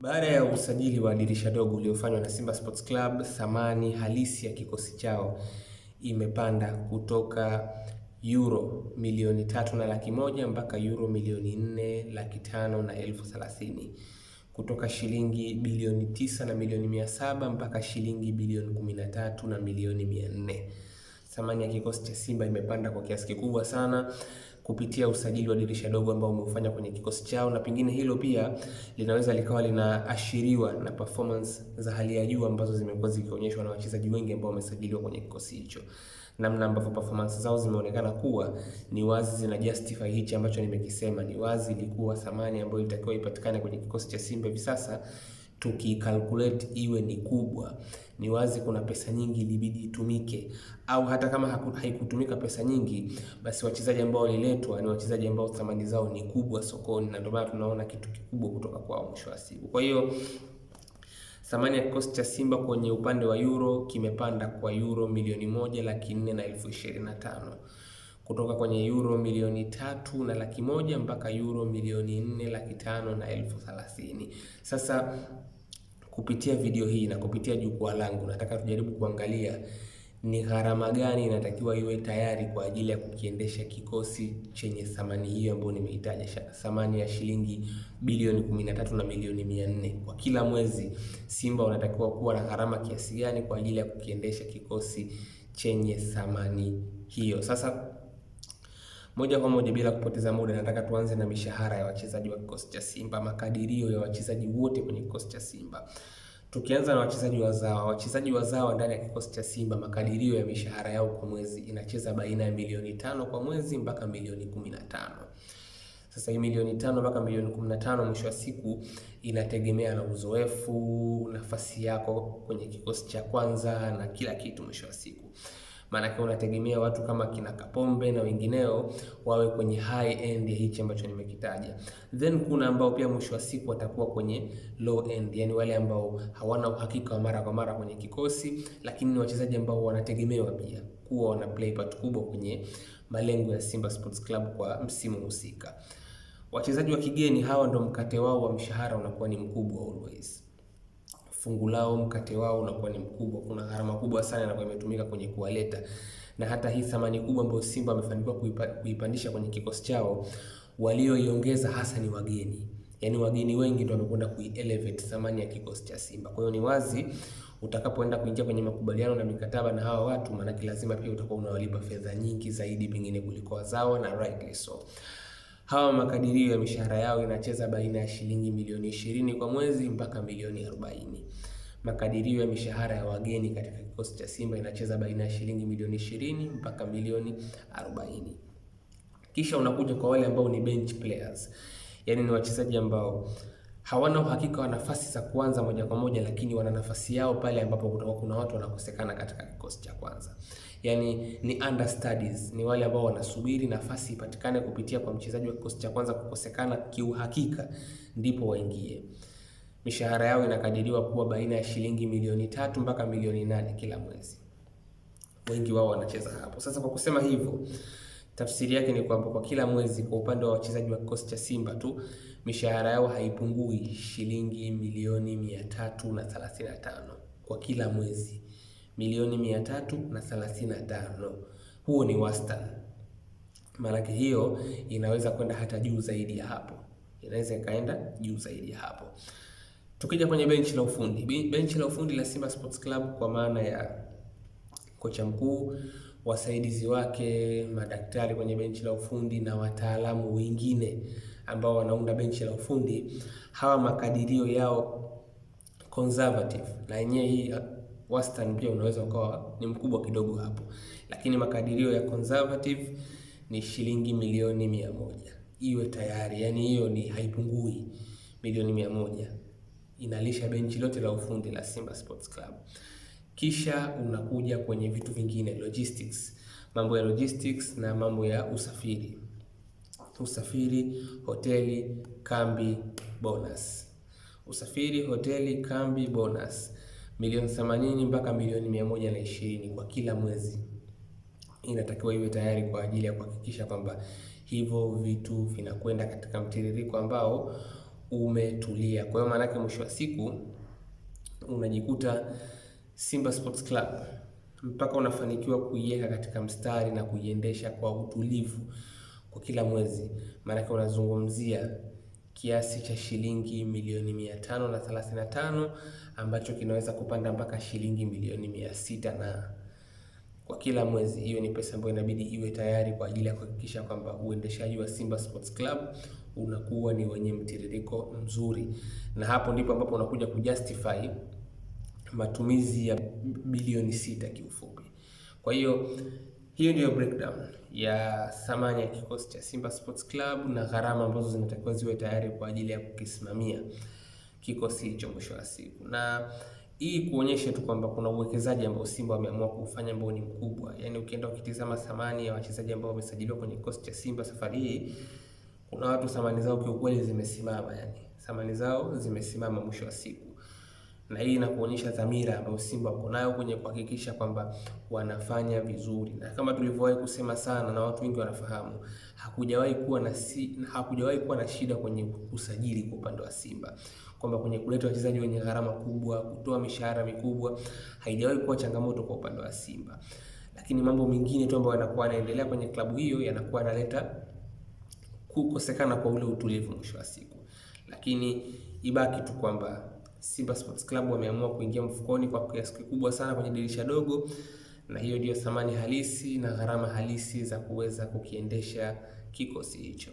Baada ya usajili wa dirisha dogo uliofanywa na Simba Sports Club, thamani halisi ya kikosi chao imepanda kutoka euro milioni 3.1 mpaka euro milioni 4,500,000, kutoka shilingi bilioni 9 na milioni 700 mpaka shilingi bilioni 13 na milioni 400. Thamani ya kikosi cha Simba imepanda kwa kiasi kikubwa sana kupitia usajili wa dirisha dogo ambao umeufanya kwenye kikosi chao, na pengine hilo pia linaweza likawa linaashiriwa na performance za hali ya juu ambazo zimekuwa zikionyeshwa na wachezaji wengi ambao wamesajiliwa kwenye kikosi hicho. Namna ambavyo performance zao zimeonekana kuwa ni wazi zina justify hichi ambacho nimekisema. Ni wazi ilikuwa thamani ambayo ilitakiwa ipatikane kwenye kikosi cha Simba hivi sasa tukikalculate iwe ni kubwa. Ni wazi kuna pesa nyingi ilibidi itumike, au hata kama haikutumika pesa nyingi, basi wachezaji ambao waliletwa ni wachezaji ambao thamani zao ni kubwa sokoni, na ndio maana tunaona kitu kikubwa kutoka kwao mwisho wa siku. Kwa hiyo thamani ya kikosi cha Simba kwenye upande wa euro kimepanda kwa euro milioni 1,425,000 kutoka kwenye euro milioni 3,100,000 mpaka euro milioni 4,500,000. Sasa kupitia video hii na kupitia jukwaa langu nataka tujaribu kuangalia ni gharama gani inatakiwa iwe tayari kwa ajili ya kukiendesha kikosi chenye thamani hiyo ambayo nimeitaja, thamani ya shilingi bilioni 13 na milioni 400 kwa kila mwezi. Simba wanatakiwa kuwa na gharama kiasi gani kwa ajili ya kukiendesha kikosi chenye thamani hiyo? Sasa moja kwa moja bila kupoteza muda, nataka tuanze na mishahara ya wachezaji wa kikosi cha Simba, makadirio ya wachezaji wote kwenye kikosi cha Simba. Tukianza na wachezaji wazawa ndani ya kikosi cha Simba, makadirio ya mishahara yao kwa mwezi inacheza baina ya milioni 5 kwa mwezi mpaka milioni 15. Sasa hii milioni 5 mpaka milioni 15 mwisho wa siku inategemea na uzoefu, nafasi yako kwenye kikosi cha kwanza na kila kitu mwisho wa siku. Maana unategemea watu kama kina Kapombe na wengineo wawe kwenye high end ya hichi ambacho nimekitaja. Then kuna ambao pia mwisho wa siku watakuwa kwenye low end, yani wale ambao hawana uhakika wa mara kwa mara kwenye kikosi, lakini ni wachezaji ambao wanategemewa pia kuwa wana play part kubwa kwenye malengo ya Simba Sports Club kwa msimu husika. Wachezaji wa kigeni hawa ndo mkate wao wa mshahara unakuwa ni mkubwa always. Fungu lao, mkate wao unakuwa ni mkubwa. Kuna gharama kubwa sana inakuwa imetumika kwenye kuwaleta, na hata hii thamani kubwa ambayo Simba wamefanikiwa kuipandisha kwenye kikosi chao, walioiongeza hasa ni wageni. Yaani wageni wengi ndio wamekwenda kuelevate thamani ya kikosi cha Simba. Kwa hiyo ni wazi utakapoenda kuingia kwenye makubaliano na mikataba na hawa watu, maana lazima pia utakuwa unawalipa fedha nyingi zaidi pengine kuliko wazawa, na rightly so. Hawa makadirio ya mishahara yao inacheza baina ya shilingi milioni 20 kwa mwezi mpaka milioni 40. Makadirio ya mishahara ya wageni katika kikosi cha Simba inacheza baina ya shilingi milioni 20 mpaka milioni 40. Kisha unakuja kwa wale ambao ni bench players. Yaani ni wachezaji ambao hawana uhakika wa nafasi za kuanza moja kwa moja, lakini wana nafasi yao pale ambapo kuna watu wanakosekana katika kikosi cha kwanza. Yaani ni understudies, ni wale ambao wanasubiri nafasi ipatikane kupitia kwa mchezaji wa kikosi cha kwanza kukosekana kiuhakika ndipo waingie. Mishahara yao inakadiriwa kuwa baina ya shilingi milioni 3 mpaka milioni 8 kila mwezi. Wengi wao wanacheza hapo. Sasa kwa kusema hivyo, tafsiri yake ni kwamba kwa kila mwezi kwa upande wa wachezaji wa kikosi cha Simba tu mishahara yao haipungui shilingi milioni 335 kwa kila mwezi. Milioni 335. Huo ni wastani. Maana hiyo inaweza kwenda hata juu zaidi ya hapo. Inaweza ikaenda juu zaidi ya hapo. Tukija kwenye benchi la ufundi. Benchi la ufundi la Simba Sports Club kwa maana ya kocha mkuu, wasaidizi wake, madaktari kwenye benchi la ufundi na wataalamu wengine ambao wanaunda benchi la ufundi, hawa makadirio yao conservative, na yenyewe hii wastani pia unaweza ukawa ni mkubwa kidogo hapo, lakini makadirio ya conservative ni shilingi milioni 100 iwe tayari. Yani hiyo ni haipungui milioni 100 inalisha benchi lote la ufundi la Simba Sports Club. Kisha unakuja kwenye vitu vingine, logistics, mambo ya logistics na mambo ya usafiri, hoteli, kambi, bonus. Usafiri, hoteli, kambi, bonus milioni 80 mpaka milioni 120 kwa kila mwezi. Inatakiwa iwe tayari kwa ajili ya kuhakikisha kwamba hivyo vitu vinakwenda katika mtiririko ambao umetulia. Kwa hiyo maana yake mwisho wa siku unajikuta Simba Sports Club mpaka unafanikiwa kuiweka katika mstari na kuiendesha kwa utulivu kwa kila mwezi, maanake unazungumzia kiasi cha shilingi milioni 535 ambacho kinaweza kupanda mpaka shilingi milioni 600 na kwa kila mwezi. Hiyo ni pesa ambayo inabidi iwe tayari kwa ajili ya kuhakikisha kwamba uendeshaji wa Simba Sports Club unakuwa ni wenye mtiririko mzuri, na hapo ndipo ambapo unakuja kujustify matumizi ya bilioni 6 kiufupi. Kwa hiyo hiyo ndio breakdown ya thamani ya kikosi cha Simba Sports Club na gharama ambazo zinatakiwa ziwe tayari kwa ajili ya kukisimamia kikosi hicho mwisho wa siku, na hii kuonyesha tu kwamba kuna uwekezaji ambao Simba wameamua kufanya ambao ni mkubwa. Yaani ukienda ukitizama thamani ya wachezaji ambao wamesajiliwa kwenye kikosi cha Simba safari hii, kuna watu thamani zao kiukweli zimesimama, yani thamani zao zimesimama mwisho wa siku, na hii inakuonyesha dhamira ambayo Simba wako nayo kwenye kuhakikisha kwamba wanafanya vizuri. Na kama tulivyowahi kusema sana na watu wengi wanafahamu, hakujawahi kuwa na shida kwenye usajili kwa upande wa Simba, kwamba kwenye kuleta wachezaji wenye gharama kubwa, kutoa mishahara mikubwa, haijawahi kuwa changamoto kwa upande wa Simba. Lakini mambo mengine tu ambayo yanakuwa yanaendelea kwenye klabu hiyo yanakuwa yanaleta kukosekana kwa ule utulivu mwisho wa siku. Lakini ibaki tu kwamba Simba Sports Club wameamua kuingia mfukoni kwa kiasi kikubwa sana kwenye dirisha dogo, na hiyo ndio thamani halisi na gharama halisi za kuweza kukiendesha kikosi hicho.